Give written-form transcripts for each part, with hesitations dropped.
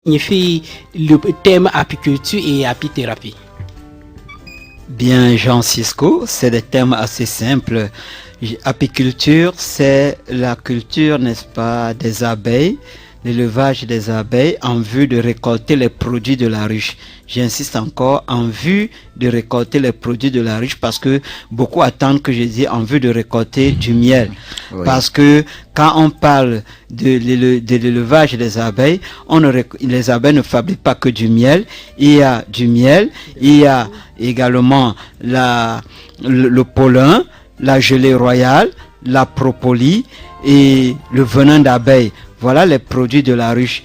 signifie le thème apiculture et apithérapie? Bien, Jean Cisco, c'est des termes assez simples. Apiculture, c'est la culture, n'est-ce pas, des abeilles, l'élevage des abeilles en vue de récolter les produits de la ruche. J'insiste encore, en vue de récolter les produits de la ruche, parce que beaucoup attendent que je dise en vue de récolter du miel. Oui. Parce que quand on parle de l'élevage des abeilles, les abeilles ne fabriquent pas que du miel. Il y a du miel, il y a également le pollen, la gelée royale, la propolis et le venin d'abeille. Voilà les produits de la ruche,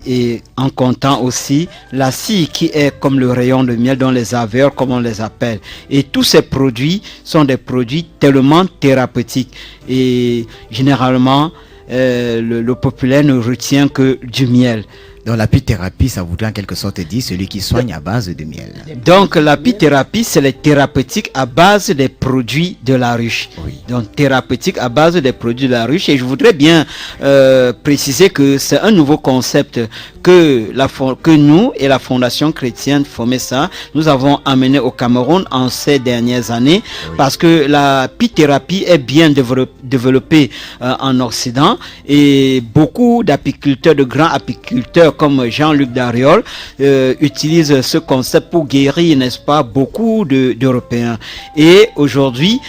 et en comptant aussi la scie qui est comme le rayon de miel, dont les aveurs comme on les appelle. Et tous ces produits sont des produits tellement thérapeutiques, et généralement le populaire ne retient que du miel. Donc l'apithérapie, ça voudrait en quelque sorte dire celui qui soigne à base de miel. Donc l'apithérapie, c'est les thérapeutiques à base des produits de la ruche. Oui. Donc thérapeutique à base des produits de la ruche. Et je voudrais bien préciser que c'est un nouveau concept que nous et la Fondation chrétienne FOMESA, nous avons amené au Cameroun en ces dernières années. Oui. Parce que l'apithérapie est bien développée en Occident, et beaucoup d'apiculteurs, de grands apiculteurs comme Jean-Luc Dariol utilise ce concept pour guérir, n'est-ce pas, beaucoup d'Européens. Et aujourd'hui,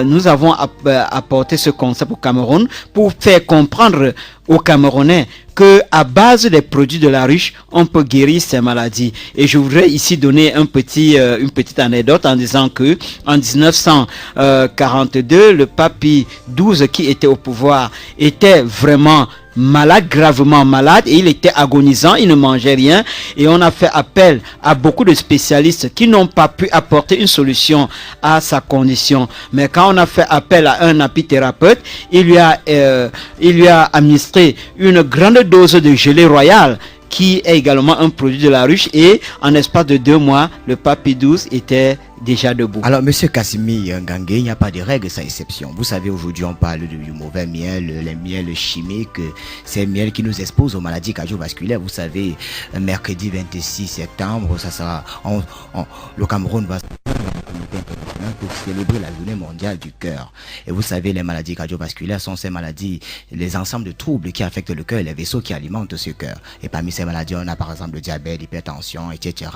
nous avons apporté ce concept au Cameroun pour faire comprendre aux Camerounais que à base des produits de la ruche, on peut guérir ces maladies. Et je voudrais ici donner une petite anecdote en disant que en 1942, le pape Pie XII qui était au pouvoir était vraiment malade, gravement malade, et il était agonisant, il ne mangeait rien, et on a fait appel à beaucoup de spécialistes qui n'ont pas pu apporter une solution à sa condition. Mais quand on a fait appel à un apithérapeute, il lui a administré une grande dose de gelée royale, qui est également un produit de la ruche, et en espace de 2 mois, le pape Pie XII était déjà debout. Alors, monsieur Casimir Ngangé, il n'y a pas de règle sans exception. Vous savez, aujourd'hui, on parle du mauvais miel, les miels chimiques, ces miels qui nous exposent aux maladies cardiovasculaires. Vous savez, mercredi 26 septembre, ça sera, le Cameroun va pour célébrer la journée mondiale du cœur. Et vous savez, les maladies cardiovasculaires sont ces maladies, les ensembles de troubles qui affectent le cœur et les vaisseaux qui alimentent ce cœur. Et parmi ces maladies, on a par exemple le diabète, l'hypertension, etc.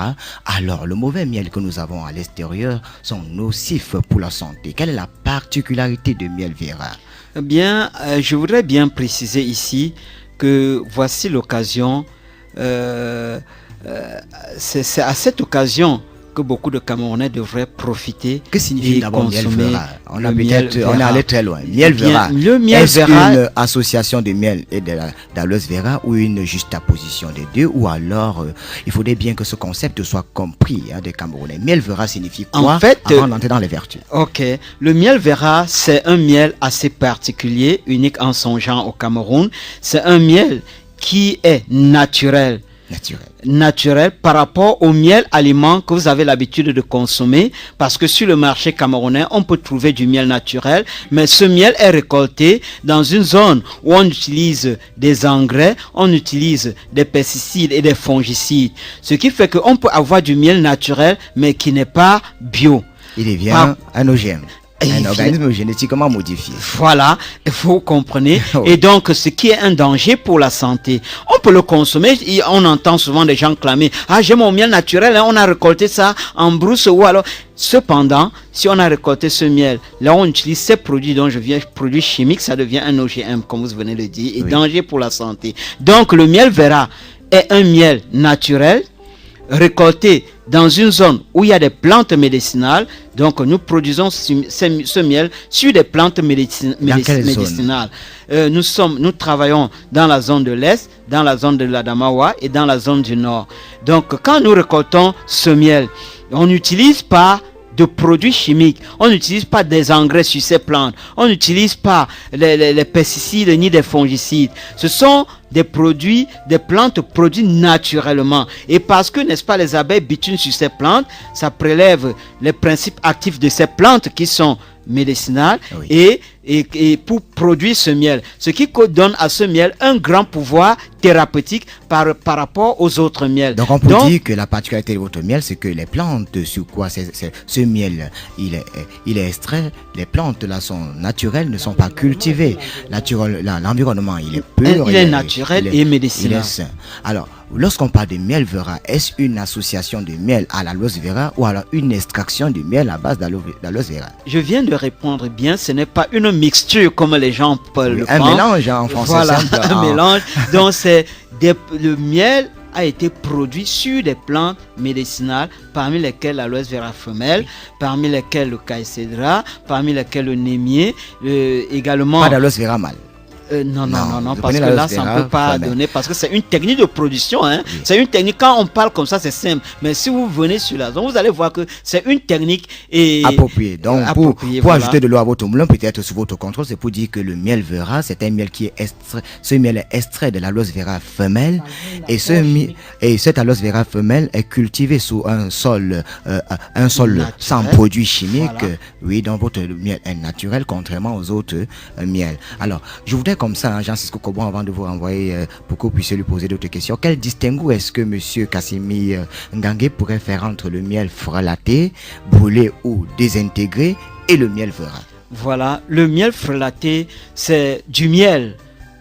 Alors, le mauvais miel que nous avons à l'extérieur sont nocifs pour la santé. Quelle est la particularité de miel Vera? Eh bien, je voudrais bien préciser ici que voici l'occasion, c'est à cette occasion que beaucoup de Camerounais devraient profiter. Que signifie d'abord miel Vera? On est allé très loin. Miel Vera. Le miel Vera, une association de miel et d'aloès vera, ou une juxtaposition des deux, ou alors il faudrait bien que ce concept soit compris des Camerounais. Miel Vera signifie quoi en fait, avant d'entrer dans les vertus? Ok. Le miel Vera, c'est un miel assez particulier, unique en son genre au Cameroun. C'est un miel qui est naturel. Naturel par rapport au miel aliment que vous avez l'habitude de consommer, parce que sur le marché camerounais on peut trouver du miel naturel, mais ce miel est récolté dans une zone où on utilise des engrais, on utilise des pesticides et des fongicides, ce qui fait qu'on peut avoir du miel naturel mais qui n'est pas bio. Il devient un OGM. Un organisme génétiquement modifié. Voilà, vous comprenez. Et donc, ce qui est un danger pour la santé. On peut le consommer. On entend souvent des gens clamer: ah, j'ai mon miel naturel, hein, on a récolté ça en brousse, ou alors. Cependant, si on a récolté ce miel, là on utilise ces produits dont je viens, produits chimiques, ça devient un OGM, comme vous venez de le dire, et danger pour la santé. Donc, le miel Vera est un miel naturel, récolté dans une zone où il y a des plantes médicinales. Donc nous produisons ce miel sur des plantes médicinales. Nous travaillons dans la zone de l'Est, dans la zone de l'Adamawa et dans la zone du Nord. Donc quand nous récoltons ce miel, on n'utilise pas de produits chimiques, on n'utilise pas des engrais sur ces plantes, on n'utilise pas les pesticides ni des fongicides. Ce sont des produits, des plantes produites naturellement. Et parce que, n'est-ce pas, les abeilles bitunent sur ces plantes, ça prélève les principes actifs de ces plantes qui sont médicinales Oui. et pour produire ce miel. Ce qui donne à ce miel un grand pouvoir thérapeutique par rapport aux autres miels. Donc on peut dire que la particularité de votre miel, c'est que les plantes sur quoi ce miel il est extrait, les plantes là sont naturelles, ne sont pas cultivées. L'environnement il est pur, il est naturel et médicinal. Il est sain. Alors, lorsqu'on parle de miel vera, est-ce une association de miel à l'aloe vera ou alors une extraction de miel à base d'aloe vera? Je viens de répondre bien, ce n'est pas une mixture comme les gens le Un pensent. mélange en français voilà, simple. Un mélange. Donc le miel a été produit sur des plantes médicinales, parmi lesquelles l'aloe vera femelle, parmi lesquelles le caïcédra, parmi lesquelles le némier, également... Pas d'aloe vera mâle. Non, parce que là, ça ne peut pas donner, parce que c'est une technique de production. Hein. Oui. C'est une technique, quand on parle comme ça, c'est simple. Mais si vous venez sur la zone, vous allez voir que c'est une technique appropriée. Donc, pour ajouter de l'eau à votre moulin, peut-être sous votre contrôle, c'est pour dire que le miel vera, c'est un miel qui est extrait. Ce miel est extrait de l'aloe vera femelle. Et cette aloe vera femelle est cultivée sous un sol naturel, sans produits chimiques. Voilà. Oui, donc votre miel est naturel, contrairement aux autres miels. Alors, je voudrais comme ça, Jean-Cisco Cobon, avant de vous renvoyer pour que vous puissiez lui poser d'autres questions. Quel distinguo est-ce que M. Cassimi Ngangué pourrait faire entre le miel frelaté, brûlé ou désintégré et le miel vera? Voilà, le miel frelaté, c'est du miel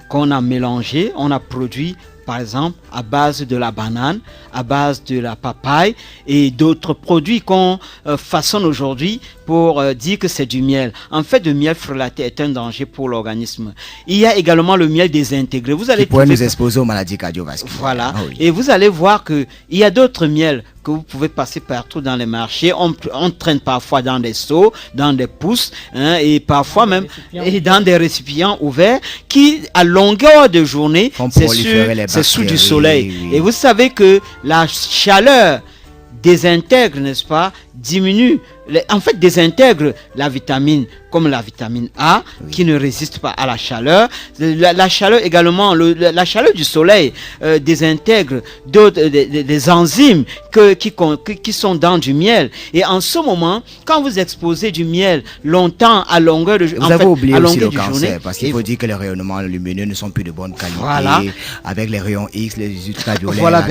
qu'on a mélangé, on a produit par exemple à base de la banane, à base de la papaye et d'autres produits qu'on façonne aujourd'hui pour dire que c'est du miel. En fait, le miel frelaté est un danger pour l'organisme. Il y a également le miel désintégré. Vous allez pourrait nous exposer aux maladies cardiovasculaires. Voilà. Ah oui. Et vous allez voir qu'il y a d'autres miels que vous pouvez passer partout dans les marchés. On traîne parfois dans des seaux, dans des pousses, hein, et parfois même dans des récipients ouverts qui, à longueur de journée, c'est sous du soleil. Oui. Et vous savez que la chaleur désintègre, n'est-ce pas, diminue, en fait désintègre la vitamine, comme la vitamine A, qui ne résiste pas à la chaleur. La chaleur également, la chaleur du soleil désintègre des enzymes qui sont dans du miel. Et en ce moment, quand vous exposez du miel longtemps à longueur de journée, vous avez oublié aussi le cancer, parce qu'il faut dire que les rayonnements lumineux ne sont plus de bonne qualité. Voilà. Avec les rayons X, les ultraviolets, voilà,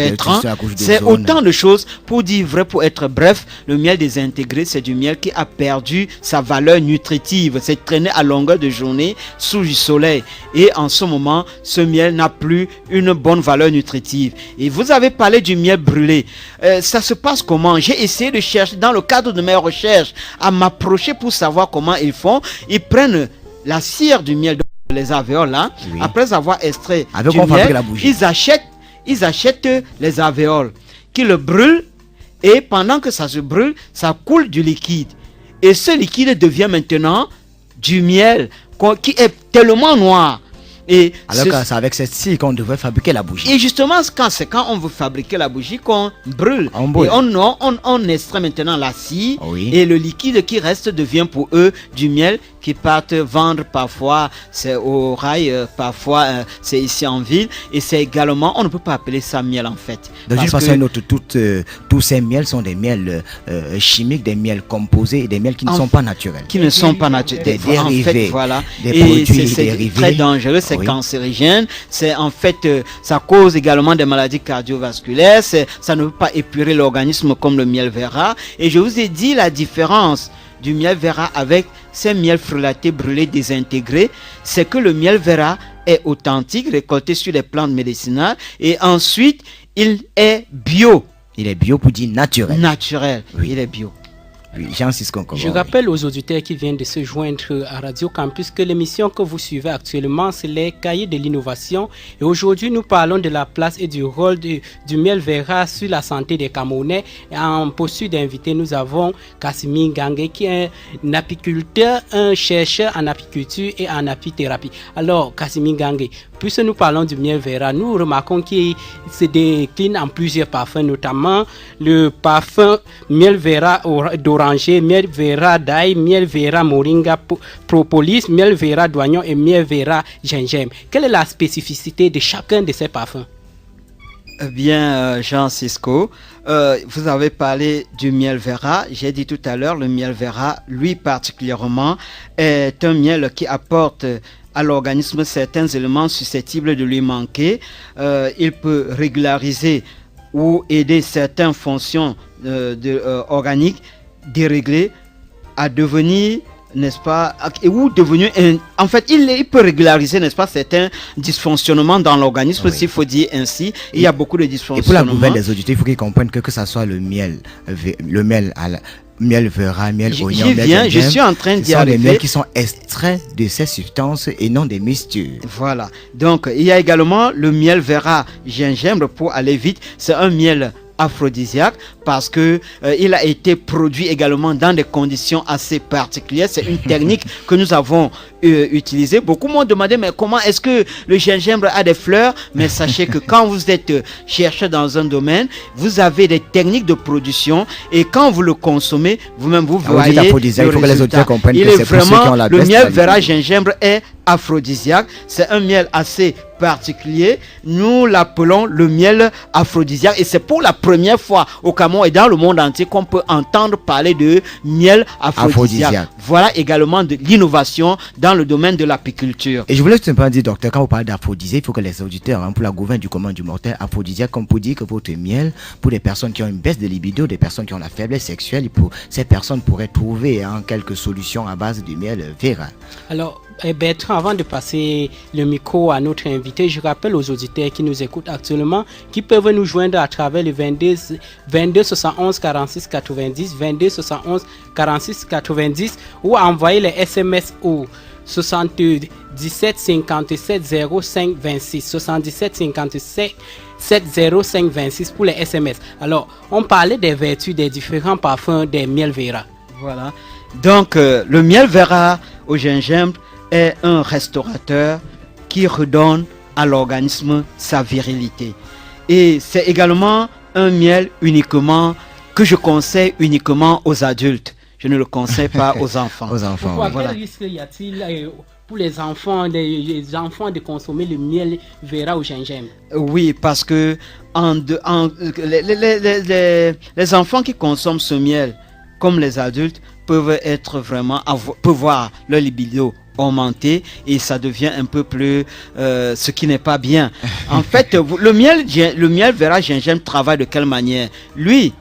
c'est autant de choses. Pour dire vrai, pour être bref, le miel désintégré, c'est du miel qui a perdu sa valeur nutritive. C'est traîné à longueur de journée sous du soleil. Et en ce moment, ce miel n'a plus une bonne valeur nutritive. Et vous avez parlé du miel brûlé. Ça se passe comment? J'ai essayé de chercher, dans le cadre de mes recherches, à m'approcher pour savoir comment ils font. Ils prennent la cire du miel, les alvéoles là, après avoir extrait du miel, ils achètent les alvéoles, qui le brûlent. Et pendant que ça se brûle, ça coule du liquide. Et ce liquide devient maintenant du miel qui est tellement noir. Et alors que c'est avec cette cire qu'on devrait fabriquer la bougie. Et justement, c'est quand on veut fabriquer la bougie qu'on brûle. Et on extrait maintenant la cire. Et le liquide qui reste devient pour eux du miel qui partent vendre parfois, c'est au rail, parfois c'est ici en ville. Et c'est également, on ne peut pas appeler ça miel en fait. Donc d'une façon ou d'une autre, tous ces miels sont des miels chimiques, des miels composés et des miels qui ne sont pas naturels. Qui ne sont pas naturels. Des dérivés. En fait, voilà. Des produits c'est dérivés. Très dangereux, c'est cancérigène. C'est en fait, ça cause également des maladies cardiovasculaires. Ça ne peut pas épurer l'organisme comme le miel vera. Et je vous ai dit la différence du miel vera avec ces miels frelatés brûlés désintégrés, c'est que le miel vera est authentique, récolté sur les plantes médicinales, et ensuite il est bio. Il est bio pour dire naturel. Naturel, il est bio. Oui, Jean-Cisco Cobon. Je rappelle aux auditeurs qui viennent de se joindre à Radio Campus que l'émission que vous suivez actuellement, c'est les Cahiers de l'innovation. Et aujourd'hui, nous parlons de la place et du rôle du miel vera sur la santé des Camerounais. Et en posture d'invité, nous avons Cassimi Ngangué, qui est un apiculteur, un chercheur en apiculture et en apithérapie. Alors, Cassimi Ngangué, puisque nous parlons du miel vera, nous remarquons qu'il se décline en plusieurs parfums, notamment le parfum miel vera d'oranger, miel vera d'ail, miel vera moringa propolis, miel vera d'oignon et miel vera gingembre. Quelle est la spécificité de chacun de ces parfums? Bien, Jean Cisco, vous avez parlé du miel Vera. J'ai dit tout à l'heure, le miel Vera, lui particulièrement, est un miel qui apporte à l'organisme certains éléments susceptibles de lui manquer. Il peut régulariser ou aider certaines fonctions organiques déréglées à devenir, n'est-ce pas, ou devenir, en fait, il peut régulariser, n'est-ce pas, certains dysfonctionnements dans l'organisme, s'il faut dire ainsi. Il y a beaucoup de dysfonctionnements. Et pour la nouvelle des auditeurs, il faut qu'ils comprennent que ça soit le miel miel Vera, miel oignon, je suis en train d'y arriver. Ce sont des miels qui sont extraits de ces substances et non des mixtures. Voilà. Donc, il y a également le miel Vera gingembre, pour aller vite. C'est un miel aphrodisiaque parce que il a été produit également dans des conditions assez particulières. C'est une technique que nous avons utilisée. Beaucoup m'ont demandé mais comment est-ce que le gingembre a des fleurs? Mais sachez que quand vous êtes chercheur dans un domaine, vous avez des techniques de production et quand vous le consommez, vous-même vous voyez le résultat. Il faut que les auditeurs comprennent il que est c'est pour ceux qui ont vraiment la le best miel qualité. Vera gingembre est aphrodisiaque. C'est un miel assez particulier. Nous l'appelons le miel aphrodisiaque et c'est pour la première fois au Cameroun et dans le monde entier qu'on peut entendre parler de miel aphrodisiaque. Voilà également de l'innovation dans le domaine de l'apiculture. Et je voulais simplement dire, docteur, quand vous parlez d'aphrodisiaque, il faut que les auditeurs, pour la gouverne du commun du mortel, aphrodisiaque, comme pour dire que votre miel, pour des personnes qui ont une baisse de libido, des personnes qui ont la faiblesse sexuelle, ces personnes pourraient trouver quelques solutions à base du miel Vera. Alors, Bertrand, avant de passer le micro à notre invité, je rappelle aux auditeurs qui nous écoutent actuellement qui peuvent nous joindre à travers le 22 71 46 90, 22 71 46 90 ou envoyer les SMS au 77 57 05 26, 77 57 05 26 pour les SMS. Alors, on parlait des vertus des différents parfums des miels Vera. Voilà. Donc, le miel Vera au gingembre est un restaurateur qui redonne à l'organisme sa virilité. Et c'est également un miel que je conseille uniquement aux adultes. Je ne le conseille pas aux enfants. Aux enfants. Pourquoi, Oui. quel risque y a-t-il pour les enfants de consommer le miel Vera au gingembre? Oui, parce que les enfants qui consomment ce miel, comme les adultes, peuvent voir leur libido augmenter et ça devient un peu plus ce qui n'est pas bien. En fait, le miel Vera gingembre travaille de quelle manière? Lui,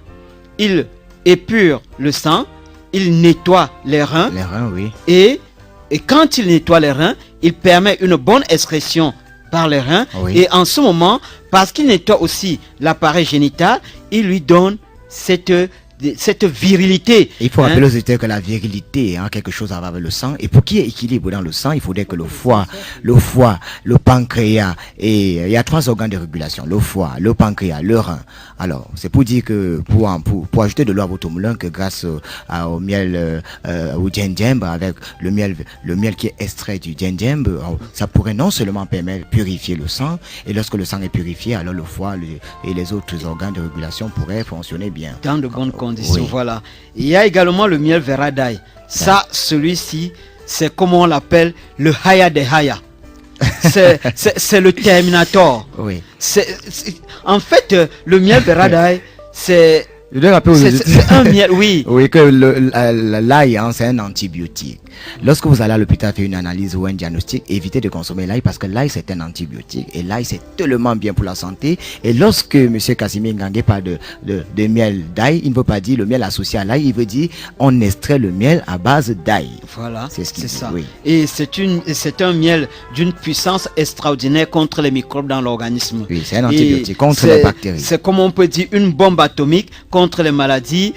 il épure le sang, il nettoie les reins. Les reins, oui. Et quand il nettoie les reins, il permet une bonne excrétion par les reins. Oui. Et en ce moment, parce qu'il nettoie aussi l'appareil génital, il lui donne cette virilité. Il faut rappeler aux auditeurs que la virilité a quelque chose à voir avec le sang. Et pour qu'il y ait équilibre dans le sang, il faudrait que le foie, le pancréas, et il y a 3 organes de régulation, le foie, le pancréas, le rein. Alors, c'est pour dire que pour ajouter de l'eau à votre moulin, que grâce au miel, au gingembre, avec le miel qui est extrait du gingembre, ça pourrait non seulement permettre de purifier le sang, et lorsque le sang est purifié, alors le foie et les autres organes de régulation pourraient fonctionner bien. Dans de bonnes conditions, oui. voilà. Il y a également le miel Vera d'ail. Ça, celui-ci, c'est comme on l'appelle le Haya de Haya. C'est le Terminator. Oui. En fait, le miel Vera d'ail, c'est un miel, oui. Oui, que l'ail, c'est un antibiotique. Lorsque vous allez à l'hôpital faire une analyse ou un diagnostic, évitez de consommer l'ail parce que l'ail c'est un antibiotique et l'ail c'est tellement bien pour la santé. Et lorsque M. Casimir Ngangue parle de miel d'ail, il ne veut pas dire le miel associé à l'ail, il veut dire on extrait le miel à base d'ail. Voilà, c'est ça. Oui. Et c'est un miel d'une puissance extraordinaire contre les microbes dans l'organisme. Oui, c'est un antibiotique contre les bactéries. C'est comme on peut dire une bombe atomique contre les maladies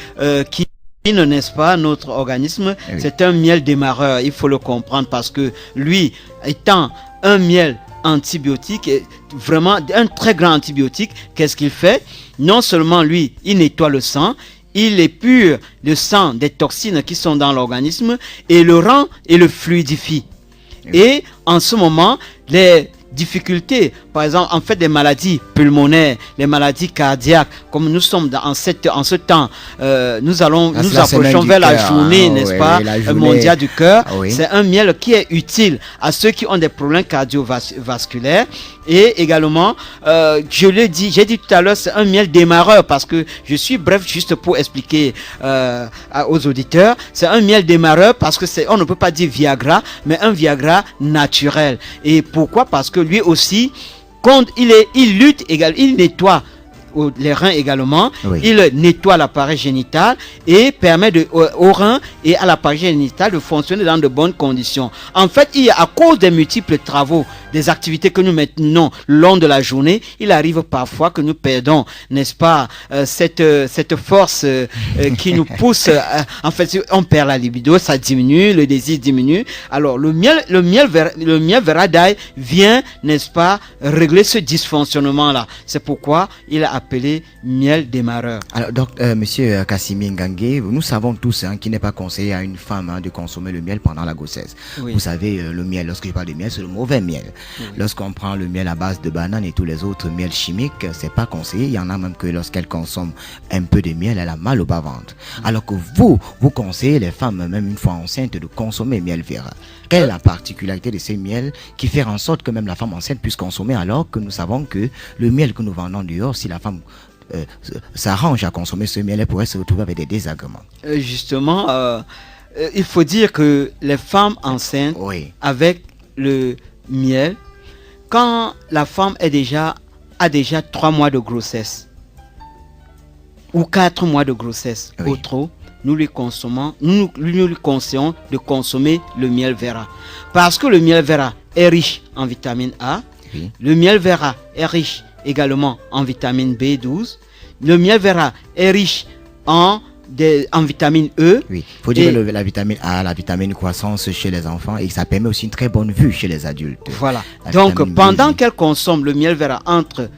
qui ne naissent pas notre organisme. Oui. C'est un miel démarreur, il faut le comprendre parce que lui, étant un miel antibiotique, vraiment un très grand antibiotique, qu'est-ce qu'il fait? Non seulement lui, il nettoie le sang, il épure le sang des toxines qui sont dans l'organisme et le rend et le fluidifie. Oui. Et en ce moment, les difficultés par exemple, en fait des maladies pulmonaires, les maladies cardiaques, comme nous sommes en ce temps, nous approchons vers la journée, n'est-ce pas, mondiale du cœur. C'est un miel qui est utile à ceux qui ont des problèmes cardiovasculaires. Et également, j'ai dit tout à l'heure, c'est un miel démarreur, parce que je suis bref juste pour expliquer aux auditeurs. C'est un miel démarreur parce que on ne peut pas dire Viagra, mais un Viagra naturel. Et pourquoi? Parce que lui aussi, quand il lutte également, il nettoie les reins également, il nettoie l'appareil génital et permet aux reins et à l'appareil génital de fonctionner dans de bonnes conditions. En fait, à cause des multiples travaux, des activités que nous maintenons le long de la journée, il arrive parfois que nous perdons, n'est-ce pas, cette force qui nous pousse. En fait, on perd la libido, ça diminue, le désir diminue. Alors, le miel Vera d'ail vient, n'est-ce pas, régler ce dysfonctionnement-là. C'est pourquoi il a appelé miel démarreur. Alors, donc, monsieur Kassimi Ngangue, nous savons tous qu'il n'est pas conseillé à une femme de consommer le miel pendant la grossesse. Vous savez, le miel, lorsque je parle de miel, c'est le mauvais miel. Lorsqu'on prend le miel à base de banane et tous les autres miels chimiques, c'est pas conseillé. Il y en a même que lorsqu'elle consomme un peu de miel, elle a mal au bas-ventre. Alors que vous conseillez les femmes, même une fois enceintes, de consommer miel Vera. Quelle est la particularité de ces miels qui fait en sorte que même la femme enceinte puisse consommer, alors que nous savons que le miel que nous vendons dehors, si la femme s'arrange à consommer ce miel, elle pourrait se retrouver avec des désagréments. Justement, il faut dire que les femmes enceintes, avec le miel, quand la femme a déjà 3 mois de grossesse ou 4 mois de grossesse au trop, nous lui conseillons de consommer le miel Vera, parce que le miel Vera est riche en vitamine A. Le miel Vera est riche également en vitamine B12. Le miel Vera est riche en vitamine E. Il faut dire que la vitamine A, la vitamine croissance chez les enfants, et ça permet aussi une très bonne vue chez les adultes. Voilà. Donc pendant qu'elle consomme le miel Vera entre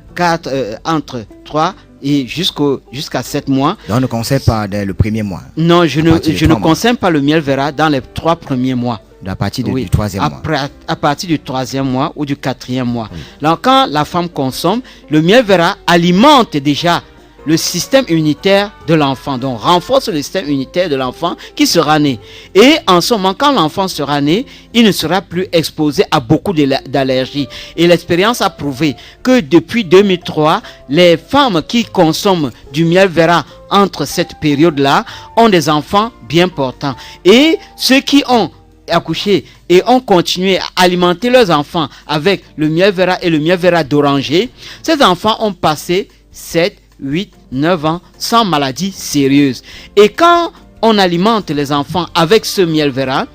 3 et jusqu'à 7 mois. Donc on ne conseille pas dès le premier mois. Non, je ne conseille pas le miel Vera dans les 3 premiers mois. À partir du 3e mois. À partir du 3e mois ou du 4e mois. Donc quand la femme consomme, le miel Vera alimente déjà le système immunitaire de l'enfant, donc renforce le système immunitaire de l'enfant qui sera né. Et en ce moment, quand l'enfant sera né, il ne sera plus exposé à beaucoup d'allergies. Et l'expérience a prouvé que depuis 2003, les femmes qui consomment du miel Vera entre cette période-là ont des enfants bien portants. Et ceux qui ont accouché et ont continué à alimenter leurs enfants avec le miel Vera et le miel Vera d'oranger, ces enfants ont passé 7, 8, 9 ans sans maladie sérieuse. Et quand on alimente les enfants avec ce miel Vera,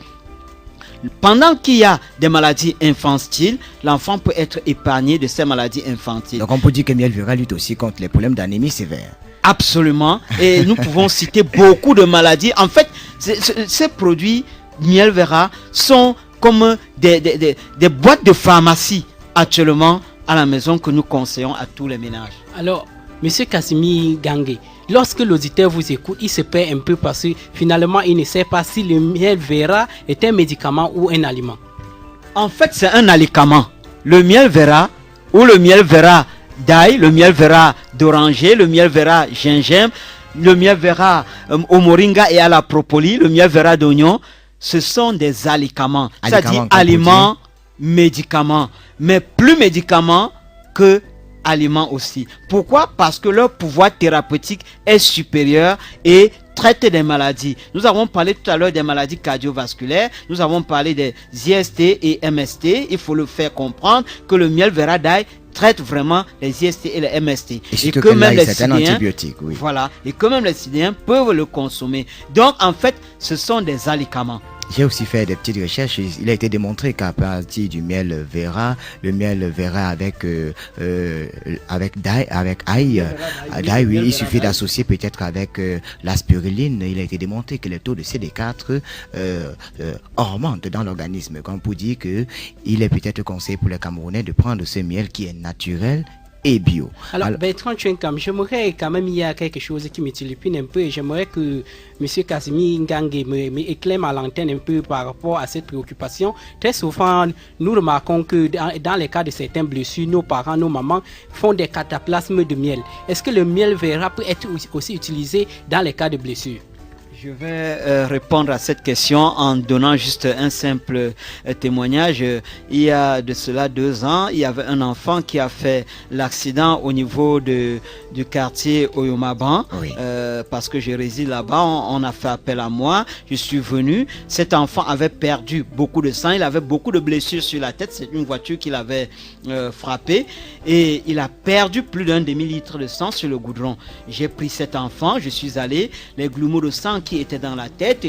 pendant qu'il y a des maladies infantiles, l'enfant peut être épargné de ces maladies infantiles. Donc on peut dire que miel Vera lutte aussi contre les problèmes d'anémie sévère. Absolument. Et nous pouvons citer beaucoup de maladies. En fait, ces produits miel Vera sont comme des boîtes de pharmacie actuellement à la maison que nous conseillons à tous les ménages. Alors, Monsieur Kassimi Ngangue, lorsque l'auditeur vous écoute, il se perd un peu parce que finalement, il ne sait pas si le miel Vera est un médicament ou un aliment. En fait, c'est un aliment. Le miel Vera ou le miel Vera d'ail, le miel Vera d'oranger, le miel Vera gingembre, le miel Vera au moringa et à la propolis, le miel Vera d'oignon, ce sont des aliments. C'est-à-dire aliments, médicaments, mais plus médicaments que aliments aussi. Pourquoi? Parce que leur pouvoir thérapeutique est supérieur et traite des maladies. Nous avons parlé tout à l'heure des maladies cardiovasculaires, nous avons parlé des IST et MST. Il faut le faire comprendre que le miel Vera d'ail traite vraiment les IST et les MST. Et que même les c'est un antibiotique. Voilà. Et que même les Sidéens peuvent le consommer. Donc en fait, ce sont des aliments. J'ai aussi fait des petites recherches. Il a été démontré qu'à partir du miel Vera, le miel Vera avec ail, il suffit d'associer peut-être avec la spiruline. Il a été démontré que les taux de CD4 augmentent dans l'organisme. Comme pour dire que il est peut-être conseillé pour les Camerounais de prendre ce miel qui est naturel et bio. Alors Bertrand Tchenkam, j'aimerais quand même, il y a quelque chose qui me tulipine un peu et j'aimerais que M. Casimir Ngangue m'éclaire à l'antenne un peu par rapport à cette préoccupation. Très souvent, nous remarquons que dans les cas de certaines blessures, nos parents, nos mamans font des cataplasmes de miel. Est-ce que le miel vera peut être aussi utilisé dans les cas de blessures? Je vais répondre à cette question en donnant juste un simple témoignage. Il y a de cela 2 ans, il y avait un enfant qui a fait l'accident au niveau du quartier Oyomaban. Oui. Parce que je réside là-bas, on a fait appel à moi. Je suis venu. Cet enfant avait perdu beaucoup de sang. Il avait beaucoup de blessures sur la tête. C'est une voiture qui l'avait frappé. Et il a perdu plus d'1 demi-litre de sang sur le goudron. J'ai pris cet enfant, je suis allé. Les grumeaux de sang qui était dans la tête,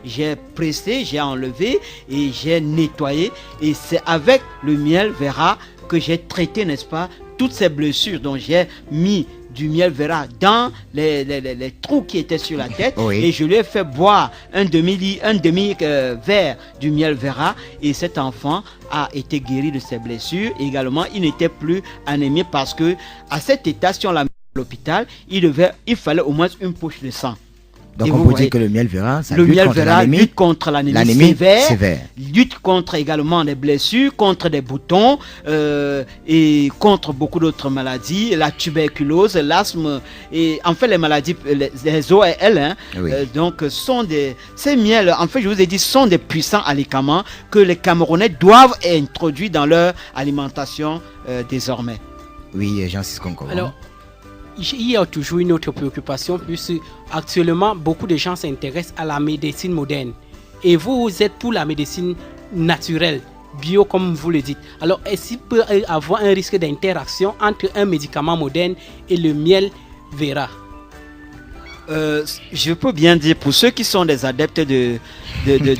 j'ai pressé, j'ai enlevé et j'ai nettoyé, et c'est avec le miel vera que j'ai traité, n'est-ce pas, toutes ces blessures. dont j'ai mis du miel vera dans les trous qui étaient sur la tête. Oui. Et je lui ai fait boire un demi verre du miel vera, et cet enfant a été guéri de ses blessures. Également, il n'était plus anémié, parce que à cet état, si on l'a mis à l'hôpital, il fallait au moins une poche de sang. Donc on peut dire que le miel vera, ça lutte contre l'anémie sévère, lutte contre également les blessures, contre des boutons et contre beaucoup d'autres maladies, la tuberculose, l'asthme, et en fait les maladies, les ORL, hein, oui. Donc ces miels, en fait je vous ai dit, sont des puissants alicaments que les Camerounais doivent introduire dans leur alimentation désormais. Oui, Jean-Cisco Nkobo. Alors, il y a toujours une autre préoccupation, puisque actuellement beaucoup de gens s'intéressent à la médecine moderne, et vous êtes pour la médecine naturelle, bio comme vous le dites. Alors est-ce qu'il peut y avoir un risque d'interaction entre un médicament moderne et le miel vera? Je peux bien dire, pour ceux qui sont des adeptes de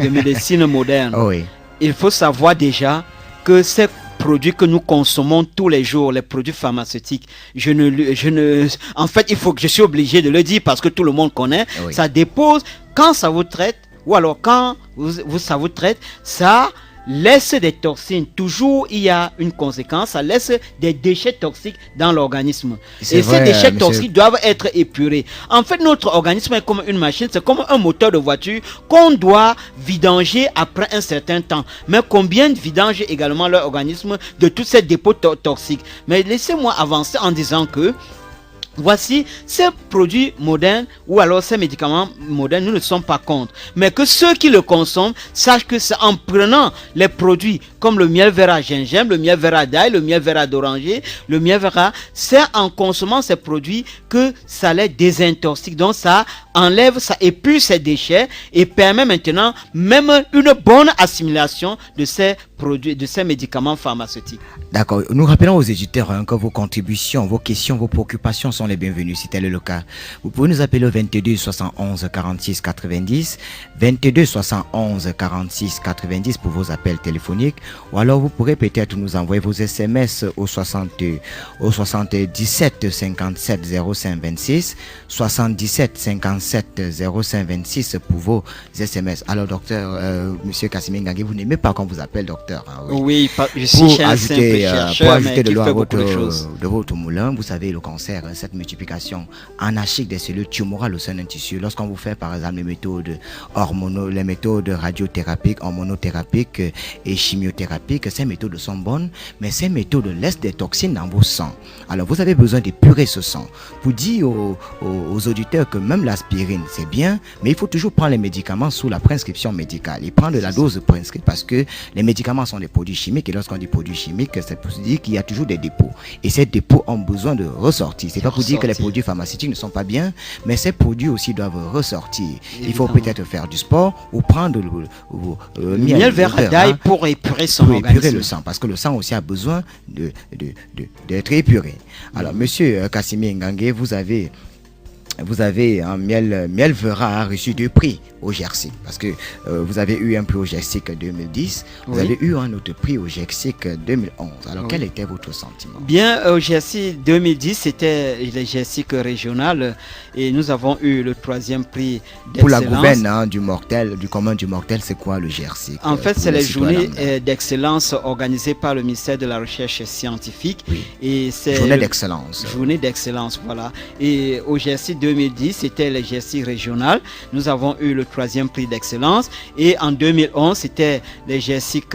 médecine moderne, oh oui. Il faut savoir déjà que ces produits que nous consommons tous les jours, les produits pharmaceutiques, en fait, je suis obligé de le dire parce que tout le monde connaît, oui. Ça dépose, quand ça vous traite, ou alors quand ça vous traite, ça laisse des toxines. Toujours, il y a une conséquence, ça laisse des déchets toxiques dans l'organisme. Et ces déchets toxiques doivent être épurés. En fait, notre organisme est comme une machine, c'est comme un moteur de voiture qu'on doit vidanger après un certain temps. Mais combien vidangent également leur organisme de tous ces dépôts toxiques? Mais laissez-moi avancer en disant que voici ces produits modernes ou alors ces médicaments modernes, nous ne sommes pas contre. Mais que ceux qui le consomment sachent que c'est en prenant les produits comme le miel vera gingembre, le miel vera d'ail, le miel vera d'oranger, le miel vera, c'est en consommant ces produits que ça les désintoxique. Donc ça enlève, ça épure ces déchets et permet maintenant même une bonne assimilation de ces produits, de ces médicaments pharmaceutiques. D'accord. Nous rappelons aux éditeurs que vos contributions, vos questions, vos préoccupations sont les bienvenues, si tel est le cas. Vous pouvez nous appeler au 22 71 46 90, 22 71 46 90 pour vos appels téléphoniques, ou alors vous pourrez peut-être nous envoyer vos SMS au 77 57 05 26, 77 57 05 26 pour vos SMS. Alors docteur, monsieur Casimir Ngangue, vous n'aimez pas qu'on vous appelle docteur, hein, oui. Je suis un simple chercheur, pour ajouter mais de l'eau à de votre moulin. Vous savez, le cancer, cette multiplication anarchique des cellules tumorales au sein d'un tissu, lorsqu'on vous fait par exemple les méthodes hormonales, les méthodes radiothérapiques, hormonothérapiques et chimiothérapiques, ces méthodes sont bonnes, mais ces méthodes laissent des toxines dans vos sangs. Alors vous avez besoin d'épurer ce sang. Pour dire aux auditeurs que même l'aspirine c'est bien, mais il faut toujours prendre les médicaments sous la prescription médicale et prendre la dose prescrite, parce que les médicaments sont des produits chimiques, et lorsqu'on dit produits chimiques, c'est pour dire qu'il y a toujours des dépôts, et ces dépôts ont besoin de ressortir. C'est pas pour dire que les produits pharmaceutiques ne sont pas bien, mais ces produits aussi doivent ressortir. Évidemment. Il faut peut-être faire du sport ou prendre le miel vera d'ail pour épurer son organisme. Épurer le sang, parce que le sang aussi a besoin d'être épuré. Alors monsieur Casimir Ngangue, vous avez vous avez un miel Vera reçu 2 prix au GERSIC, parce que vous avez eu un prix au GERSIC 2010, vous avez eu un autre prix au GERSIC 2011. Alors quel était votre sentiment? Bien, au GERSIC 2010, c'était le GERSIC régional et nous avons eu le 3e prix d'excellence. Pour la gouverne du commun du mortel, c'est quoi le GERSIC? En fait, c'est les journées d'excellence organisées par le ministère de la Recherche scientifique. Oui. Et c'est journée d'excellence. Journée d'excellence, voilà. Et au GERSIC 2010, c'était le GERSIC régional. Nous avons eu le 3e prix d'excellence. Et en 2011, c'était le GERSIC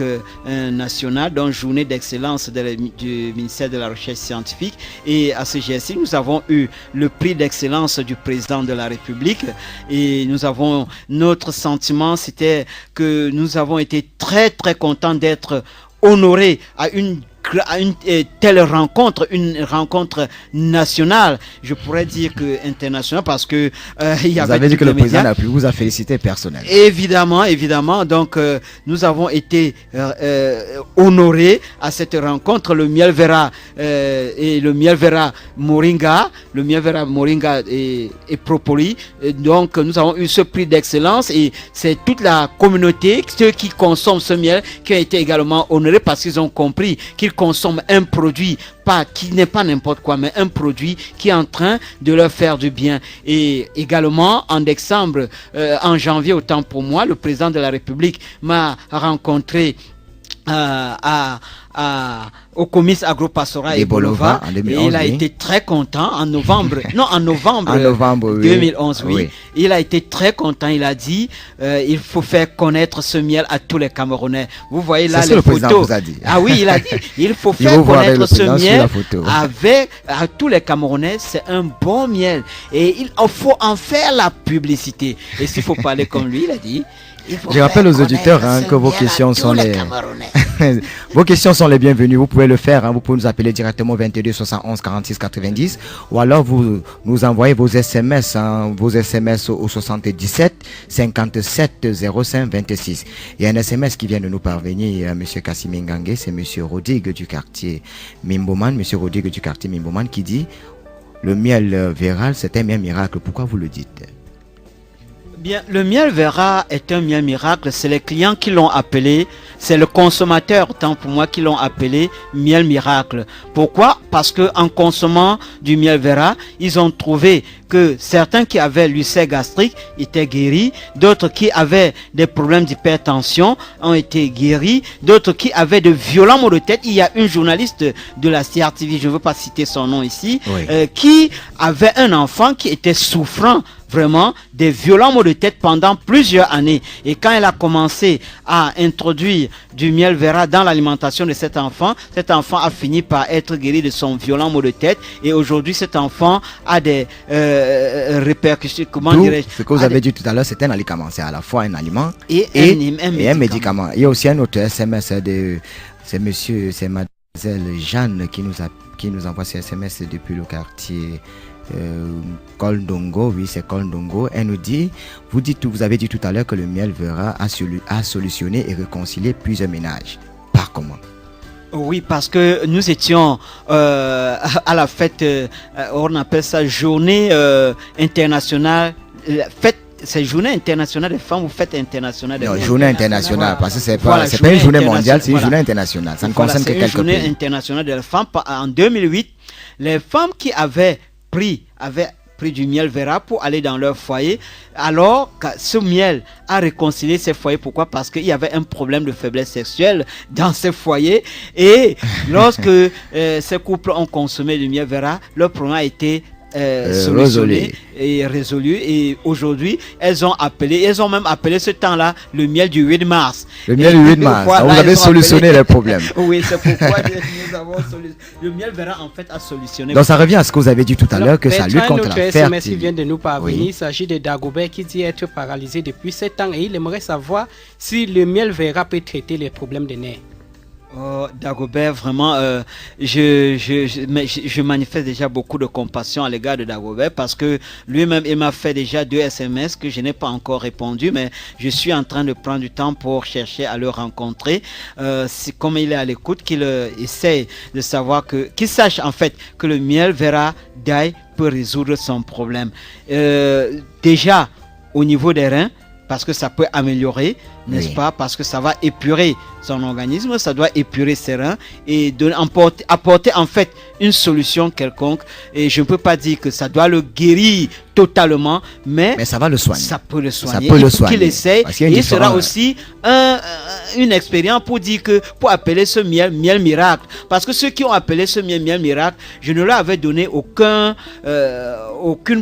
national, donc journée d'excellence du ministère de la Recherche scientifique. Et à ce GERSIC, nous avons eu le prix d'excellence du président de la République. Et nous avons, notre sentiment, c'était que nous avons été très très contents d'être honorés à une telle rencontre, une rencontre nationale, je pourrais dire que internationale, parce que il y avait. Vous avez dit que le président vous a félicité personnellement. Évidemment. Donc nous avons été honorés à cette rencontre. Le miel Vera et le miel Vera Moringa, et Propoli. Donc nous avons eu ce prix d'excellence et c'est toute la communauté, ceux qui consomment ce miel, qui ont été également honorés parce qu'ils ont compris qu'ils consomment un produit qui n'est pas n'importe quoi, mais un produit qui est en train de leur faire du bien. Et également en décembre, en janvier, autant pour moi, le président de la République m'a rencontré au comice agropastoral et Bolova, en 2011, et il a été très content en novembre 2011 oui. Il a été très content, il a dit il faut faire connaître ce miel à tous les Camerounais. Vous voyez là les photos. Vous a dit. Ah oui, il a dit il faut faire connaître ce miel à tous les Camerounais, c'est un bon miel et il faut en faire la publicité. Et s'il faut parler comme lui, il a dit. Je rappelle aux auditeurs que vos questions sont vos questions sont les bienvenues. Vous pouvez le faire. Vous pouvez nous appeler directement au 22 71 46 90 ou alors vous nous envoyez vos SMS, au 77 57 05 26. Il y a un SMS qui vient de nous parvenir, Monsieur Kassim Ngangue, c'est Monsieur Rodrigue du quartier Mimboman, qui dit le miel Vera, c'est un miel miracle. Pourquoi vous le dites? Bien, le miel Vera est un miel miracle. C'est les clients qui l'ont appelé, c'est le consommateur, tant pour moi, qui l'ont appelé miel miracle. Pourquoi? Parce que en consommant du miel Vera, ils ont trouvé que certains qui avaient l'ulcère gastrique étaient guéris, d'autres qui avaient des problèmes d'hypertension ont été guéris, d'autres qui avaient de violents maux de tête. Il y a une journaliste de la CRTV, je ne veux pas citer son nom ici, qui avait un enfant qui était souffrant vraiment des violents maux de tête pendant plusieurs années. Et quand elle a commencé à introduire du miel Vera dans l'alimentation de cet enfant a fini par être guéri de son violent maux de tête. Et aujourd'hui, cet enfant a des répercussions. Comment dirais-je? Ce que vous avez dit tout à l'heure, c'est un médicament. C'est à la fois un aliment et un médicament. Il y a aussi un autre SMS c'est mademoiselle Jeanne qui nous envoie ce SMS depuis le quartier Koldongo, oui c'est Koldongo. Elle nous dit, vous avez dit tout à l'heure que le miel Vera a solutionné et réconcilié plusieurs ménages. Par comment? Oui, parce que nous étions à la fête, on appelle ça journée internationale, c'est journée internationale des femmes ou fête internationale des femmes? Non, journée internationale, parce que c'est pas une journée mondiale, c'est une journée internationale. Ça ne concerne que quelques pays. Journée internationale des femmes. En 2008, les femmes qui avaient pris du miel Vera pour aller dans leur foyer, alors que ce miel a réconcilié ces foyers. Pourquoi? Parce qu'il y avait un problème de faiblesse sexuelle dans ces foyers, et lorsque ces couples ont consommé du miel Vera, leur problème a été solutionné et résolu, et aujourd'hui elles ont même appelé ce temps-là le miel du 8 mars. Le miel du 8 mars, voilà, vous avez solutionné les problèmes. Oui, c'est pourquoi nous avons le miel Vera en fait a solutionné. Donc ça revient à ce que vous avez dit tout à l'heure, que ça lutte contre la fertilité. SMS qui vient de nous parvenir, il s'agit de Dagobert qui dit être paralysé depuis 7 ans et il aimerait savoir si le miel Vera peut traiter les problèmes des nerfs. Oh, Dagobert, vraiment, je manifeste déjà beaucoup de compassion à l'égard de Dagobert parce que lui-même, il m'a fait déjà 2 SMS que je n'ai pas encore répondu, mais je suis en train de prendre du temps pour chercher à le rencontrer. Comme il est à l'écoute, qu'il essaye de savoir qu'il sache en fait que le miel Vera Dai peut résoudre son problème. Déjà, au niveau des reins, parce que ça peut améliorer, n'est-ce pas? Parce que ça va épurer son organisme, ça doit épurer ses reins et apporter en fait une solution quelconque. Et je ne peux pas dire que ça doit le guérir totalement, mais ça va le soigner. Ça peut le soigner. Ça peut il faut qu'il essaye. Et il sera aussi une expérience pour dire que, pour appeler ce miel miracle. Parce que ceux qui ont appelé ce miel miracle, je ne leur avais donné aucune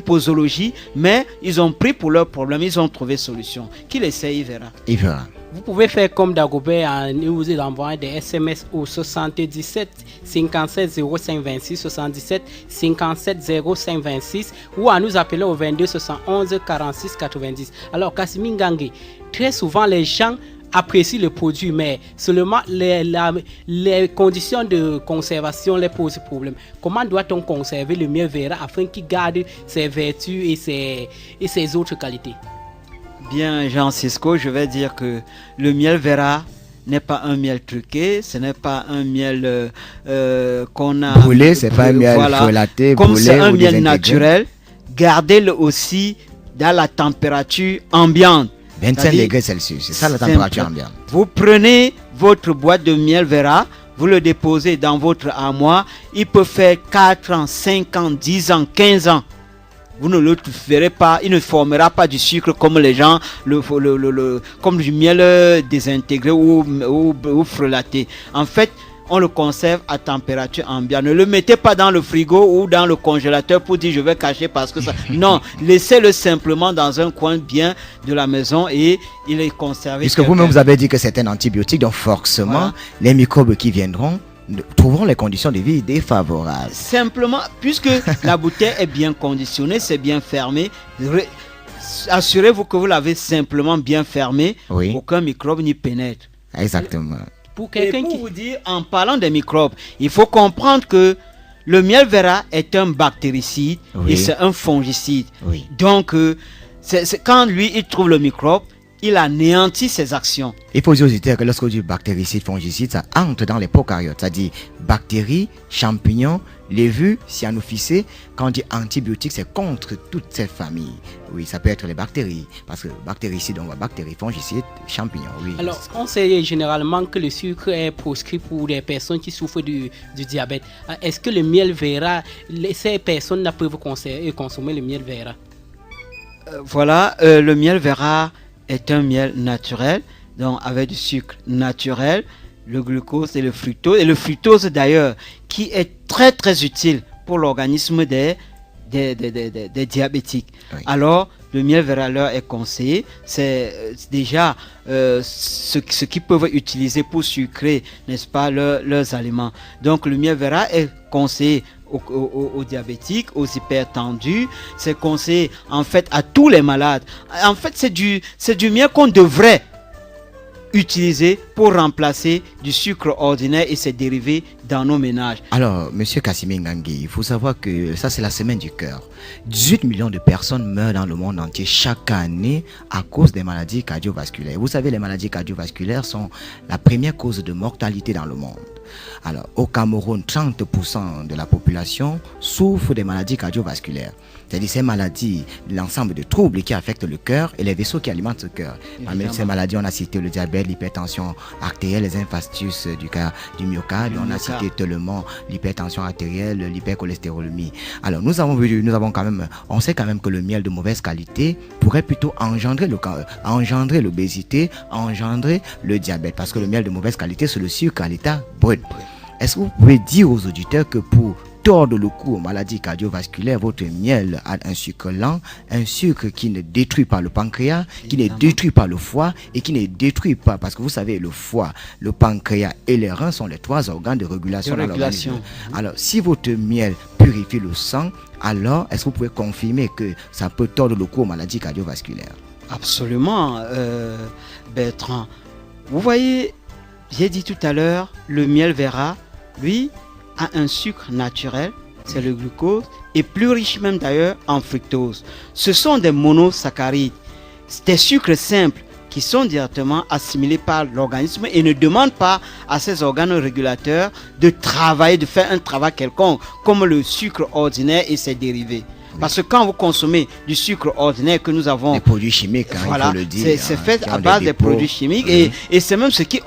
posologie, mais ils ont pris pour leur problème, ils ont trouvé solution. Qu'il essaye, il verra. Il verra. Vous pouvez faire comme Dagobert en nous envoyant des SMS au 77 57 05 26 77 57 05 26 ou à nous appeler au 22 71 46 90. Alors Kassim Ngangue, très souvent les gens apprécient le produit, mais seulement les conditions de conservation les posent problème. Comment doit-on conserver le miel Vera afin qu'il garde ses vertus et ses autres qualités? Bien, Jean Cisco, je vais dire que le miel Vera n'est pas un miel truqué, ce n'est pas un miel qu'on a brûlé, c'est pas un miel frelaté, comme brûlé, c'est un miel naturel. Gardez-le aussi dans la température ambiante. 25 degrés Celsius, c'est ça la température ambiante. Vous prenez votre boîte de miel Vera, vous le déposez dans votre armoire, il peut faire 4 ans, 5 ans, 10 ans, 15 ans. Vous ne le verrez pas, il ne formera pas du sucre comme les gens, comme du miel désintégré ou frelaté. En fait, on le conserve à température ambiante. Ne le mettez pas dans le frigo ou dans le congélateur pour dire je vais cacher parce que ça... Non, laissez-le simplement dans un coin bien de la maison et il est conservé. Puisque vous-même vous avez dit que c'est un antibiotique, donc forcément, les microbes qui viendront trouveront les conditions de vie défavorables. Simplement, puisque la bouteille est bien conditionnée, c'est bien fermé, assurez-vous que vous l'avez simplement bien fermé, aucun microbe n'y pénètre. Exactement. Pour vous dire, en parlant des microbes, il faut comprendre que le miel Vera est un bactéricide et c'est un fongicide. Donc, quand lui, il trouve le microbe, il anéantit ses actions. Il faut dire aux auditeurs que lorsque on dit bactéricide, fongicide, ça entre dans les prokaryotes, c'est-à-dire bactéries, champignons, lévures, cyanophycées. Quand on dit antibiotique, c'est contre toutes ces familles. Oui, ça peut être les bactéries, parce que bactéricide, on voit bactéries, fongicides, champignons. Oui. Alors, on sait généralement que le sucre est proscrit pour des personnes qui souffrent du diabète. Est-ce que le miel Vera, ces personnes peuvent consommer le miel Vera? Voilà, le miel Vera est un miel naturel, donc avec du sucre naturel, le glucose et le fructose. Et le fructose d'ailleurs, qui est très très utile pour l'organisme des diabétiques. Alors, le miel Vera leur est conseillé. C'est déjà ce qu'ils peuvent utiliser pour sucrer, n'est-ce pas, leurs aliments. Donc, le miel Vera est conseillé aux diabétiques, aux hypertendus, c'est conseillé en fait à tous les malades. En fait, c'est du miel qu'on devrait utiliser pour remplacer du sucre ordinaire et ses dérivés dans nos ménages. Alors, monsieur Kassim Ngangue, il faut savoir que ça, c'est la semaine du cœur. 18 millions de personnes meurent dans le monde entier chaque année à cause des maladies cardiovasculaires. Vous savez, les maladies cardiovasculaires sont la première cause de mortalité dans le monde. Alors, au Cameroun, 30% de la population souffre des maladies cardiovasculaires. C'est-à-dire ces maladies, l'ensemble de troubles qui affectent le cœur et les vaisseaux qui alimentent ce cœur. Parmi ces maladies, on a cité le diabète, l'hypertension artérielle, les infarctus du myocarde, on a cité tellement l'hypertension artérielle, l'hypercholestérolémie. Alors, on sait quand même que le miel de mauvaise qualité pourrait plutôt engendrer l'obésité, engendrer le diabète. Parce que le miel de mauvaise qualité, c'est le sucre à l'état brut. Est-ce que vous pouvez dire aux auditeurs que pour tordre le cou aux maladies cardiovasculaires, votre miel a un sucre lent, un sucre qui ne détruit pas le pancréas, qui ne détruit pas le foie et qui ne détruit pas, parce que vous savez, le foie, le pancréas et les reins sont les 3 organes de régulation dans l'organisme. Alors, si votre miel purifie le sang, alors est-ce que vous pouvez confirmer que ça peut tordre le cou aux maladies cardiovasculaires? Absolument, Bertrand. Vous voyez, j'ai dit tout à l'heure, le miel vera, lui, a un sucre naturel, c'est le glucose, et plus riche même d'ailleurs en fructose. Ce sont des monosaccharides, des sucres simples qui sont directement assimilés par l'organisme et ne demandent pas à ces organes régulateurs de travailler, de faire un travail quelconque, comme le sucre ordinaire et ses dérivés. Parce que quand vous consommez du sucre ordinaire que nous avons... Des produits chimiques, voilà, il faut le dire. C'est fait à base des produits chimiques et c'est même ce qui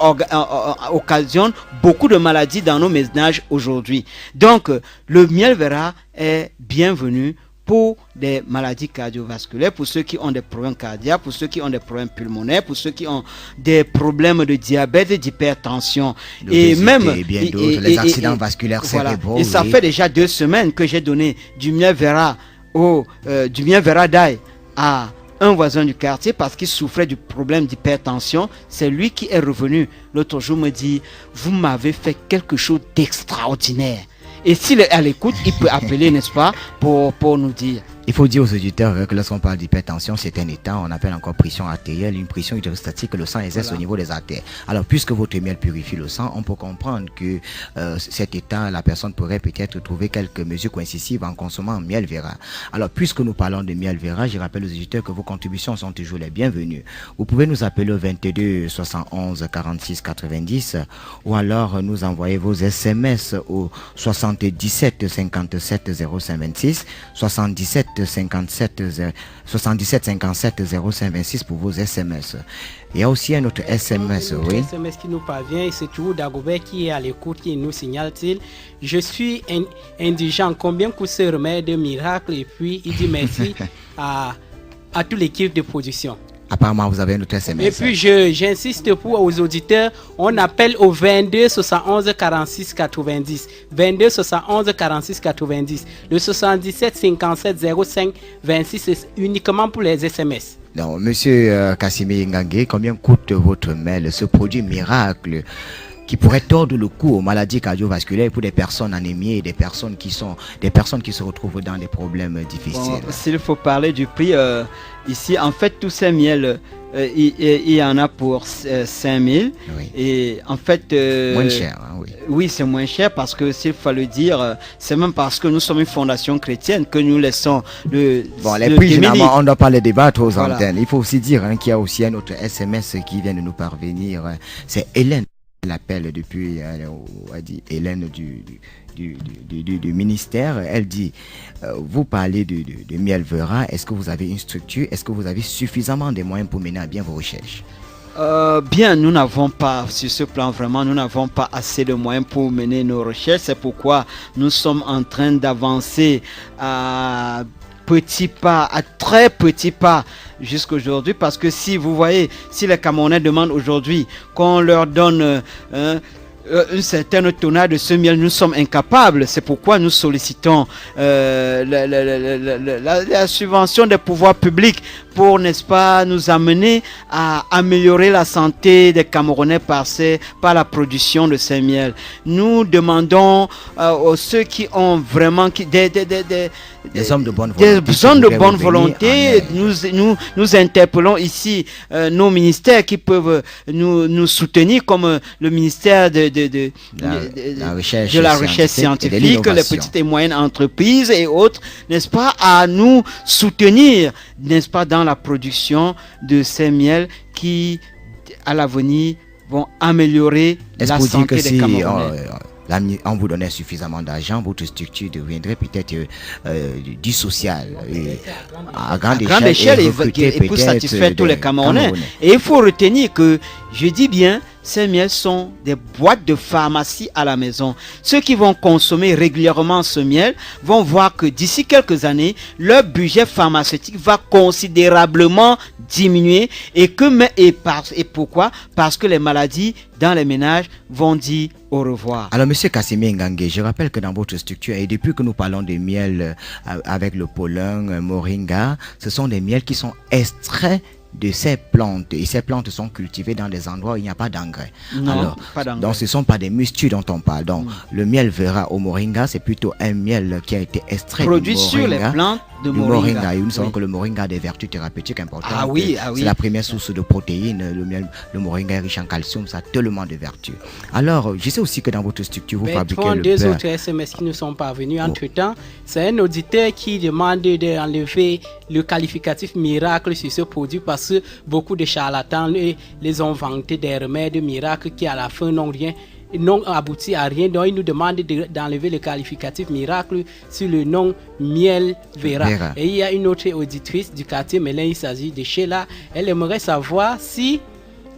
occasionne beaucoup de maladies dans nos ménages aujourd'hui. Donc, le miel vera est bienvenu pour des maladies cardiovasculaires, pour ceux qui ont des problèmes cardiaques, pour ceux qui ont des problèmes pulmonaires, pour ceux qui ont des problèmes de diabète, d'hypertension et même et bien d'autres, les accidents vasculaires cérébraux. Et ça fait déjà 2 semaines que j'ai donné du miel vera du miel vera d'ail à un voisin du quartier parce qu'il souffrait du problème d'hypertension. C'est lui qui est revenu l'autre jour me dit: vous m'avez fait quelque chose d'extraordinaire. Et s'il est à l'écoute, il peut appeler, n'est-ce pas, pour nous dire. Il faut dire aux auditeurs que lorsqu'on parle d'hypertension, c'est un état, on appelle encore pression artérielle, une pression hydrostatique que le sang exerce au niveau des artères. Alors, puisque votre miel purifie le sang, on peut comprendre que cet état, la personne pourrait peut-être trouver quelques mesures coïncidives en consommant un miel vera. Alors, puisque nous parlons de miel vera, je rappelle aux auditeurs que vos contributions sont toujours les bienvenues. Vous pouvez nous appeler au 22 71 46 90 ou alors nous envoyer vos SMS au 77 57 0526, 77 57 57 05 26 pour vos SMS. Il y a aussi un autre SMS, oui. Un SMS qui nous parvient, et c'est toujours Dagobert qui est à l'écoute, qui nous signale-t-il: je suis indigent, combien coûte ce remède miracle? Et puis il dit merci à toute l'équipe de production. Apparemment, vous avez un autre SMS. Et puis, j'insiste pour aux auditeurs, on appelle au 22 71 46 90. 22 71 46 90. Le 77 57 05 26, c'est uniquement pour les SMS. Non, monsieur Kassimi Ngangé, combien coûte votre mail, ce produit miracle qui pourrait tordre le cou aux maladies cardiovasculaires pour des personnes anémiées et des personnes qui se retrouvent dans des problèmes difficiles? Bon, s'il faut parler du prix, ici, en fait, tous ces miels, il y en a pour 5000. Oui. Et en fait... moins cher, hein, oui. Oui, c'est moins cher parce que, s'il faut le dire, c'est même parce que nous sommes une fondation chrétienne que nous laissons les prix, généralement, on ne doit pas les débattre aux antennes. Il faut aussi dire qu'il y a aussi un autre SMS qui vient de nous parvenir. C'est Hélène. L'appel depuis Hélène du ministère. Elle dit vous parlez de miel vera, est-ce que vous avez une structure, est-ce que vous avez suffisamment de moyens pour mener à bien vos recherches? Bien, nous n'avons pas, sur ce plan vraiment, nous n'avons pas assez de moyens pour mener nos recherches. C'est pourquoi nous sommes en train d'avancer à petits pas, à très petits pas jusqu'aujourd'hui, parce que si vous voyez, si les Camerounais demandent aujourd'hui qu'on leur donne une certaine tonnage de ce miel, nous sommes incapables. C'est pourquoi nous sollicitons la subvention des pouvoirs publics pour, n'est-ce pas, nous amener à améliorer la santé des Camerounais par la production de ces miels. Nous demandons aux ceux qui ont vraiment des hommes de bonne volonté, nous interpellons ici nos ministères qui peuvent nous soutenir, comme le ministère de la recherche scientifique, les petites et moyennes entreprises et autres, n'est-ce pas, à nous soutenir, n'est-ce pas, dans la production de ces miels qui, à l'avenir, vont améliorer la santé des Camerounais. On vous donnait suffisamment d'argent, votre structure deviendrait peut-être du social à grande échelle et pour satisfaire tous les Camerounais. Et il faut retenir que, je dis bien, ces miels sont des boîtes de pharmacie à la maison. Ceux qui vont consommer régulièrement ce miel vont voir que d'ici quelques années, leur budget pharmaceutique va considérablement diminuer. Et pourquoi? Parce que les maladies dans les ménages vont dire au revoir. Alors, monsieur Kassimi Ngangé, je rappelle que dans votre structure, et depuis que nous parlons de miel avec le pollen, moringa, ce sont des miels qui sont extraits de ces plantes, et ces plantes sont cultivées dans des endroits où il n'y a pas d'engrais. Alors, donc ce ne sont pas des mustus dont on parle. Donc le miel vera au moringa, c'est plutôt un miel qui a été extrait produit sur les plantes de du moringa. moringa. Et nous savons Oui. que le moringa a des vertus thérapeutiques importantes. Ah oui, ah oui. C'est la première source de protéines. Le moringa est riche en calcium, ça a tellement de vertus. Alors, je sais aussi que dans votre structure, vous fabriquez le deux beurre. autres SMS qui nous sont parvenus entre-temps. C'est un auditeur qui demande d'enlever le qualificatif miracle sur ce produit parce que beaucoup de charlatans les ont vantés des remèdes miracles qui à la fin n'ont abouti à rien. Donc il nous demande d'enlever le qualificatif miracle sur le nom miel Vera. Et il y a une autre auditrice du quartier Mélin, il s'agit de Sheila. Elle aimerait savoir si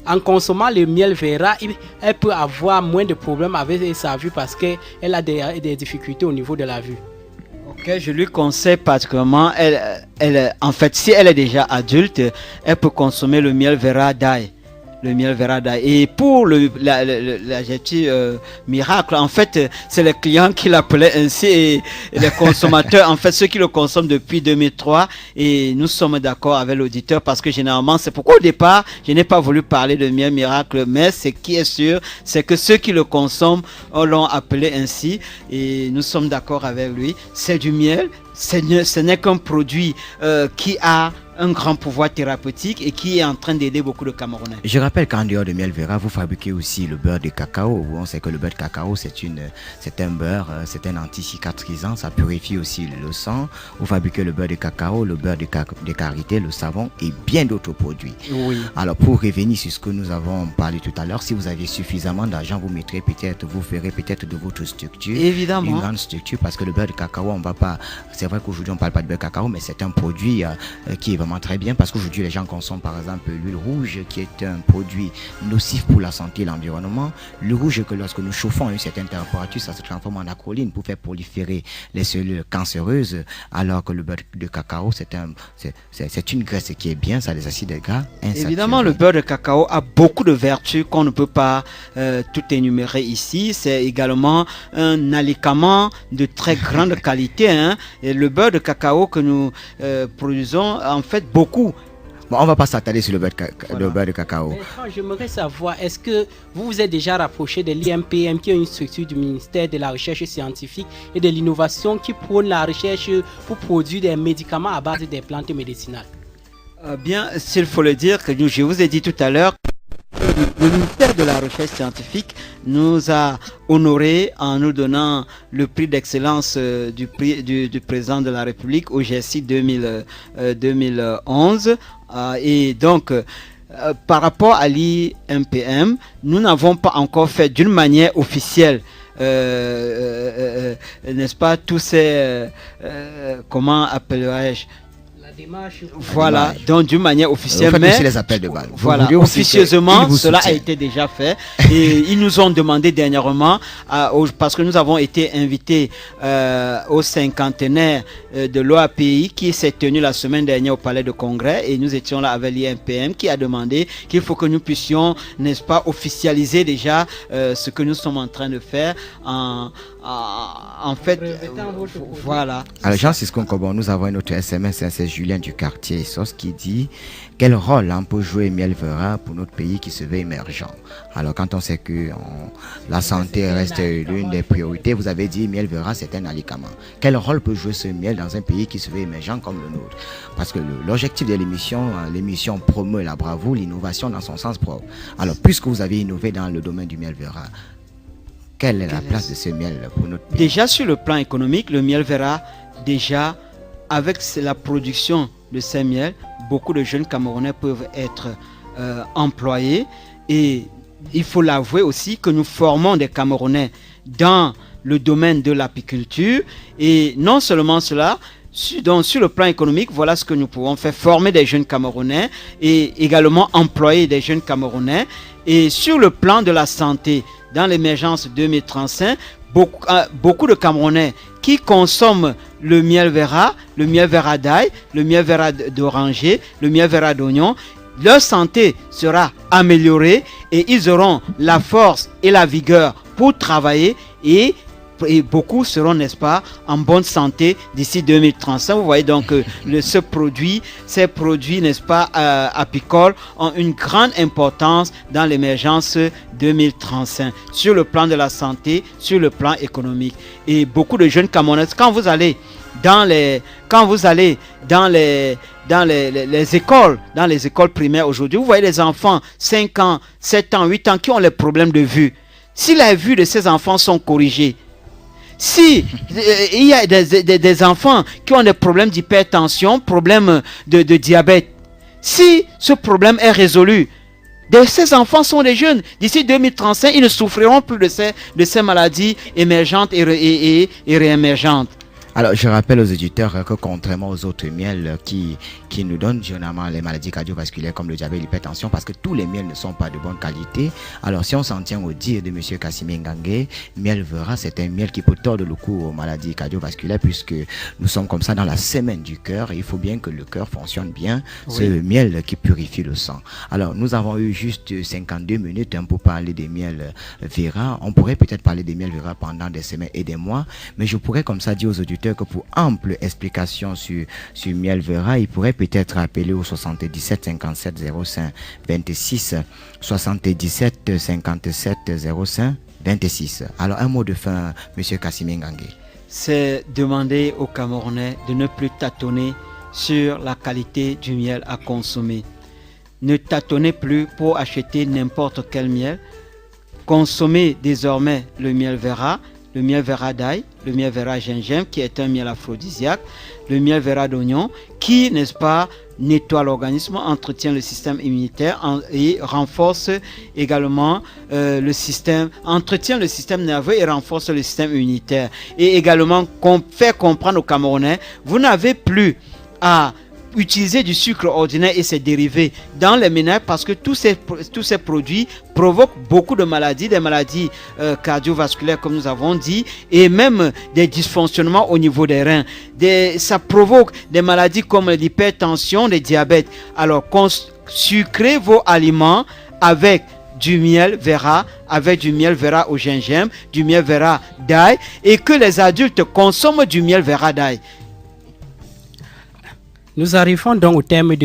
en consommant le miel Vera, elle peut avoir moins de problèmes avec sa vue parce qu'elle a des difficultés au niveau de la vue. Ok, je lui conseille particulièrement, en fait, si elle est déjà adulte, elle peut consommer le miel Vera Dye. Le miel Vera Dye. Et pour l'adjectif miracle, en fait, c'est les clients qui l'appelaient ainsi et les consommateurs, en fait, ceux qui le consomment depuis 2003. Et nous sommes d'accord avec l'auditeur parce que généralement, c'est pourquoi au départ, je n'ai pas voulu parler de miel miracle, mais ce qui est sûr, c'est que ceux qui le consomment l'ont appelé ainsi et nous sommes d'accord avec lui. C'est du miel, ce n'est qu'un produit qui a un grand pouvoir thérapeutique et qui est en train d'aider beaucoup de Camerounais. Je rappelle qu'en dehors de miel Vera, vous fabriquez aussi le beurre de cacao. On sait que le beurre de cacao, c'est un beurre, c'est un anti-cicatrisant, ça purifie aussi le sang. Vous fabriquez le beurre de cacao, le beurre de karité, le savon et bien d'autres produits. Oui. Alors pour revenir sur ce que nous avons parlé tout à l'heure, si vous aviez suffisamment d'argent, vous ferez peut-être de votre structure évidemment une grande structure parce que le beurre de cacao, on va pas. C'est vrai qu'aujourd'hui on parle pas de beurre de cacao, mais c'est un produit qui est vraiment très bien parce qu'aujourd'hui les gens consomment par exemple l'huile rouge qui est un produit nocif pour la santé et l'environnement. L'huile rouge que lorsque nous chauffons à une certaine température, ça se transforme en acroline pour faire proliférer les cellules cancéreuses, alors que le beurre de cacao c'est une graisse qui est bien, ça a des acides gras insaturés. Évidemment, le beurre de cacao a beaucoup de vertus qu'on ne peut pas tout énumérer ici. C'est également un allicament de très grande qualité. Et le beurre de cacao que nous produisons, en fait, beaucoup. Bon, on ne va pas s'attarder sur le beurre de cacao. J'aimerais savoir, est-ce que vous vous êtes déjà rapproché de l'IMPM, qui est une structure du ministère de la Recherche scientifique et de l'Innovation qui prône la recherche pour produire des médicaments à base des plantes médicinales? Bien, s'il faut le dire, que je vous ai dit tout à l'heure, le ministère de la Recherche scientifique nous a honorés en nous donnant le prix d'excellence du président de la République au GSI 2011. Et donc, par rapport à l'IMPM, nous n'avons pas encore fait d'une manière officielle, n'est-ce pas, tous ces, comment appellerais-je, voilà, donc d'une manière officielle, mais les appels de balle. Voilà, officieusement, cela a été déjà fait. Et ils nous ont demandé dernièrement, parce que nous avons été invités au cinquantenaire de l'OAPI qui s'est tenu la semaine dernière au Palais de Congrès, et nous étions là avec l'IMPM qui a demandé qu'il faut que nous puissions, n'est-ce pas, officialiser déjà ce que nous sommes en train de faire en fait, voilà. Alors Jean Siscon Kobon, nous avons un autre SMS, c'est Julien du quartier SOS qui dit quel rôle peut jouer miel Vera pour notre pays qui se veut émergent. Alors quand on sait que la santé reste l'une des priorités, vous avez dit miel Vera c'est un allicament. Quel rôle peut jouer ce miel dans un pays qui se veut émergent comme le nôtre? Parce que l'objectif de l'émission promeut la bravoure, l'innovation dans son sens propre. Alors puisque vous avez innové dans le domaine du miel Vera, quelle est la place de ce miel pour notre pays? Déjà sur le plan économique, le miel Vera, déjà avec la production de ces miels, beaucoup de jeunes Camerounais peuvent être employés. Et il faut l'avouer aussi que nous formons des Camerounais dans le domaine de l'apiculture. Et non seulement cela, donc sur le plan économique, voilà ce que nous pouvons faire, former des jeunes Camerounais et également employer des jeunes Camerounais. Et sur le plan de la santé, dans l'émergence 2035, beaucoup de Camerounais qui consomment le miel Vera d'ail, le miel Vera d'oranger, le miel Vera d'oignon, leur santé sera améliorée et ils auront la force et la vigueur pour travailler et beaucoup seront, n'est-ce pas, en bonne santé d'ici 2035. Vous voyez donc ces produits, n'est-ce pas, apicoles ont une grande importance dans l'émergence 2035 sur le plan de la santé, sur le plan économique. Et beaucoup de jeunes Camerounais, quand vous allez quand vous allez dans les écoles, dans les écoles primaires aujourd'hui, vous voyez les enfants 5 ans, 7 ans, 8 ans qui ont les problèmes de vue. Si les vues de ces enfants sont corrigées, si il y a des enfants qui ont des problèmes d'hypertension, problèmes de diabète, si ce problème est résolu, ces enfants sont des jeunes. D'ici 2035, ils ne souffriront plus de ces maladies émergentes et réémergentes. Alors, je rappelle aux auditeurs que contrairement aux autres miels qui nous donnent généralement les maladies cardiovasculaires comme le diabète et l'hypertension, parce que tous les miels ne sont pas de bonne qualité. Alors, si on s'en tient au dire de M. Kassimé Ngangué, miel Vera, c'est un miel qui peut tordre le cou aux maladies cardiovasculaires puisque nous sommes comme ça dans la semaine du cœur et il faut bien que le cœur fonctionne bien. Oui. C'est le miel qui purifie le sang. Alors, nous avons eu juste 52 minutes pour parler des miels Vera. On pourrait peut-être parler des miels Vera pendant des semaines et des mois, mais je pourrais comme ça dire aux auditeurs que pour ample explication sur miel Vera, il pourrait peut-être appeler au 77 57 05 26 77 57 05 26. Alors un mot de fin, Monsieur Kassimé Ngangué. C'est demander aux Camerounais de ne plus tâtonner sur la qualité du miel à consommer. Ne tâtonnez plus pour acheter n'importe quel miel. Consommez désormais le miel Vera, le miel Vera d'ail, le miel Vera gingembre qui est un miel aphrodisiaque, le miel Vera d'oignon qui, n'est-ce pas, nettoie l'organisme, entretient le système immunitaire et renforce également entretient le système nerveux et renforce le système immunitaire. Et également fait comprendre aux Camerounais, vous n'avez plus à utiliser du sucre ordinaire et ses dérivés dans les ménages parce que tous ces produits provoquent beaucoup de maladies, des maladies cardiovasculaires comme nous avons dit et même des dysfonctionnements au niveau des reins. Ça provoque des maladies comme l'hypertension, le diabète. Alors sucrez vos aliments avec du miel Vera, avec du miel Vera au gingembre, du miel Vera d'ail et que les adultes consomment du miel Vera d'ail. Nous arrivons donc au terme de